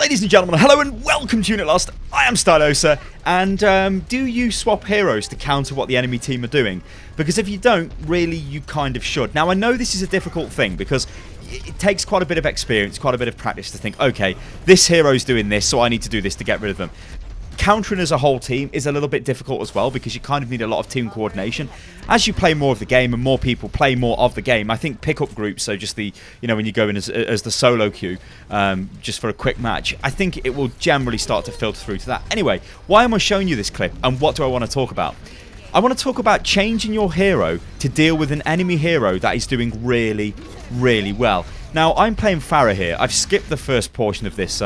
Ladies and gentlemen, hello and welcome to Unit Lost. I am Stylosa, and do you swap heroes to counter what the enemy team are doing? Because if you don't, really you kind of should. Now I know this is a difficult thing because it takes quite a bit of experience, quite a bit of practice to think, okay, this hero's doing this, so I need to do this to get rid of them. Countering as a whole team is a little bit difficult as well because you kind of need a lot of team coordination. As you play more of the game and more people play more of the game, I think pickup groups, so just the, when you go in as the solo queue, just for a quick match, I think it will generally start to filter through to that. Anyway, why am I showing you this clip and what do I want to talk about? I want to talk about changing your hero to deal with an enemy hero that is doing really, really well. Now, I'm playing Pharah here. I've skipped the first portion of this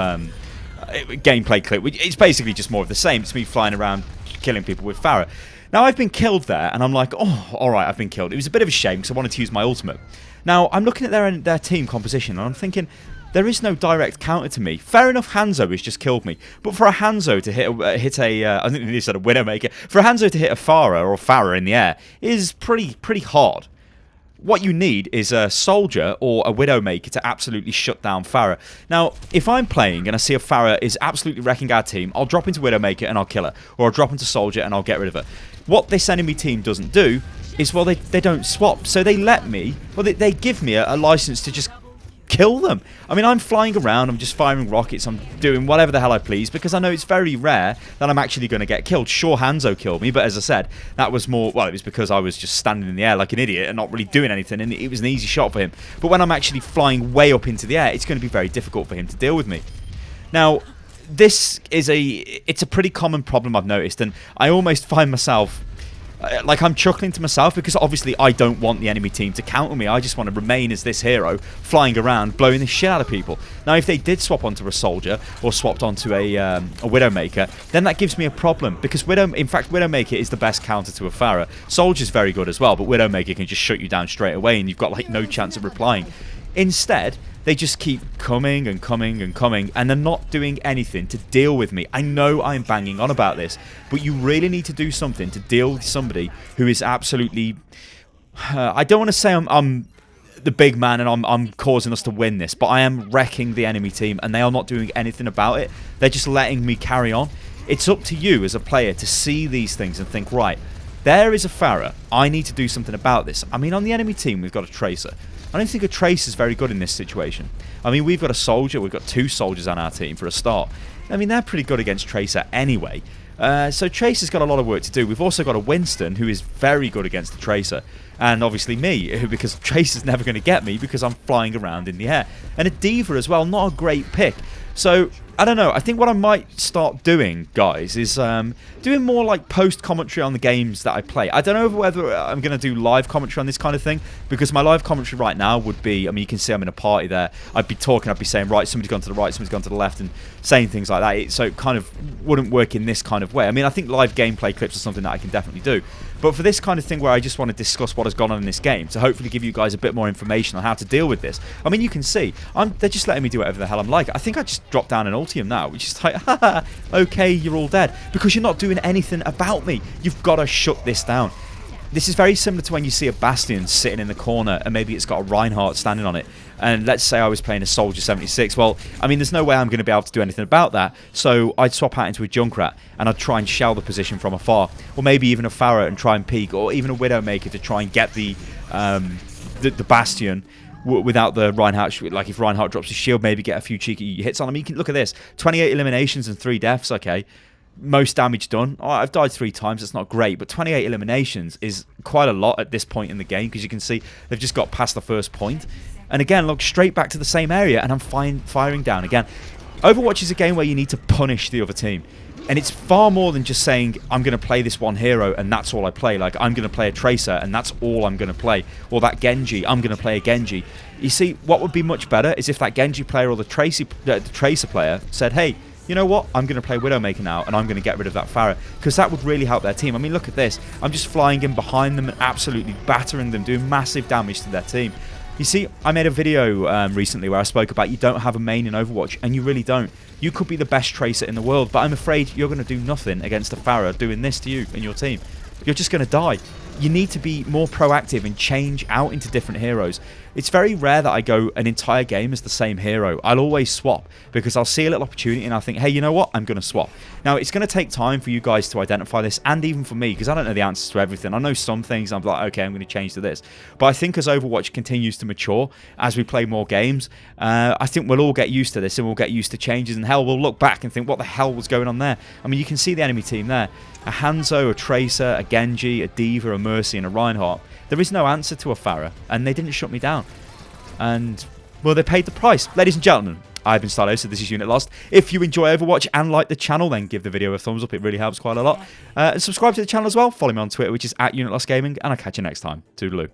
gameplay clip. It's basically just more of the same. It's me flying around killing people with Pharah. Now I've been killed there and I'm like, oh, alright, I've been killed. It was a bit of a shame because I wanted to use my ultimate. Now I'm looking at their team composition and I'm thinking, there is no direct counter to me. Fair enough, Hanzo has just killed me, but for a Hanzo to hit a I think they said a Widowmaker, for a Hanzo to hit a Pharah in the air is pretty hard. What you need is a soldier or a Widowmaker to absolutely shut down Pharah. Now, if I'm playing and I see a Pharah is absolutely wrecking our team, I'll drop into Widowmaker and I'll kill her. Or I'll drop into soldier and I'll get rid of her. What this enemy team doesn't do is, well, they don't swap. So they let me, well, they give me a license to just kill them. I mean, I'm flying around, I'm just firing rockets, I'm doing whatever the hell I please because I know it's very rare that I'm actually going to get killed. Sure, Hanzo killed me, but as I said, that was more, well, it was because I was just standing in the air like an idiot and not really doing anything, and it was an easy shot for him. But when I'm actually flying way up into the air, it's going to be very difficult for him to deal with me. Now, this is it's a pretty common problem I've noticed, and I almost find myself like I'm chuckling to myself because obviously I don't want the enemy team to counter me. I just want to remain as this hero flying around blowing the shit out of people. Now if they did swap onto a soldier or swapped onto a Widowmaker, then that gives me a problem because in fact Widowmaker is the best counter to a Pharah. Soldier's very good as well, but Widowmaker can just shut you down straight away and you've got like no chance of replying. Instead, they just keep coming and coming and coming, and they're not doing anything to deal with me. I know I'm banging on about this, but you really need to do something to deal with somebody who is absolutely... I don't want to say I'm the big man and I'm causing us to win this, but I am wrecking the enemy team, and they are not doing anything about it. They're just letting me carry on. It's up to you as a player to see these things and think, right, there is a Pharah. I need to do something about this. I mean, on the enemy team, we've got a Tracer. I don't think a Tracer is very good in this situation. I mean, we've got a soldier. We've got two soldiers on our team for a start. I mean, they're pretty good against Tracer anyway. So Tracer's got a lot of work to do. We've also got a Winston who is very good against the Tracer. And obviously me, because Tracer's never going to get me because I'm flying around in the air. And a D.Va as well, not a great pick. So, I don't know. I think what I might start doing, guys, is doing more like post-commentary on the games that I play. I don't know whether I'm going to do live commentary on this kind of thing, because my live commentary right now would be, I mean, you can see I'm in a party there. I'd be talking, I'd be saying, right, somebody's gone to the right, somebody's gone to the left, and saying things like that. So it kind of wouldn't work in this kind of way. I mean, I think live gameplay clips are something that I can definitely do. But for this kind of thing where I just want to discuss what has gone on in this game, to hopefully give you guys a bit more information on how to deal with this. I mean, you can see, they're just letting me do whatever the hell I'm like. I think I just dropped down an Ultium now, which is like, haha, okay, you're all dead. Because you're not doing anything about me. You've got to shut this down. This is very similar to when you see a Bastion sitting in the corner and maybe it's got a Reinhardt standing on it. And let's say I was playing a Soldier 76. Well, I mean, there's no way I'm going to be able to do anything about that. So I'd swap out into a Junkrat and I'd try and shell the position from afar. Or maybe even a Pharah and try and peek. Or even a Widowmaker to try and get the Bastion without the Reinhardt. Like if Reinhardt drops his shield, maybe get a few cheeky hits on him. You can look at this. 28 eliminations and 3 deaths. Okay. Most damage done. Oh, I've died 3 times. That's not great, but 28 eliminations is quite a lot at this point in the game because you can see they've just got past the first point. And again, look straight back to the same area, and I'm firing down again. Overwatch is a game where you need to punish the other team, and it's far more than just saying I'm going to play this one hero and that's all I play. Like I'm going to play a Tracer and that's all I'm going to play, or that Genji, I'm going to play a Genji. You see, what would be much better is if that Genji player or the Tracer player said, hey, you know what, I'm going to play Widowmaker now and I'm going to get rid of that Pharah, because that would really help their team. I mean, look at this. I'm just flying in behind them and absolutely battering them, doing massive damage to their team. You see, I made a video recently where I spoke about you don't have a main in Overwatch, and you really don't. You could be the best Tracer in the world, but I'm afraid you're going to do nothing against a Pharah doing this to you and your team. You're just going to die. You need to be more proactive and change out into different heroes. it's very rare that I go an entire game as the same hero. I'll always swap because I'll see a little opportunity and I'll think, hey, you know what? I'm going to swap. Now, it's going to take time for you guys to identify this, and even for me, because I don't know the answers to everything. I know some things, I'm like, okay, I'm going to change to this. But I think as Overwatch continues to mature, as we play more games, I think we'll all get used to this, and we'll get used to changes, and hell, we'll look back and think, what the hell was going on there? I mean, you can see the enemy team there. A Hanzo, a Tracer, a Genji, a D.Va, a Mercy, and a Reinhardt. There is no answer to a Pharah, and they didn't shut me down. And, well, they paid the price. Ladies and gentlemen, I've been Stylo, so this is Unit Lost. If you enjoy Overwatch and like the channel, then give the video a thumbs up. It really helps quite a lot. And subscribe to the channel as well. Follow me on Twitter, which is @UnitLostGaming, and I'll catch you next time. Toodaloo.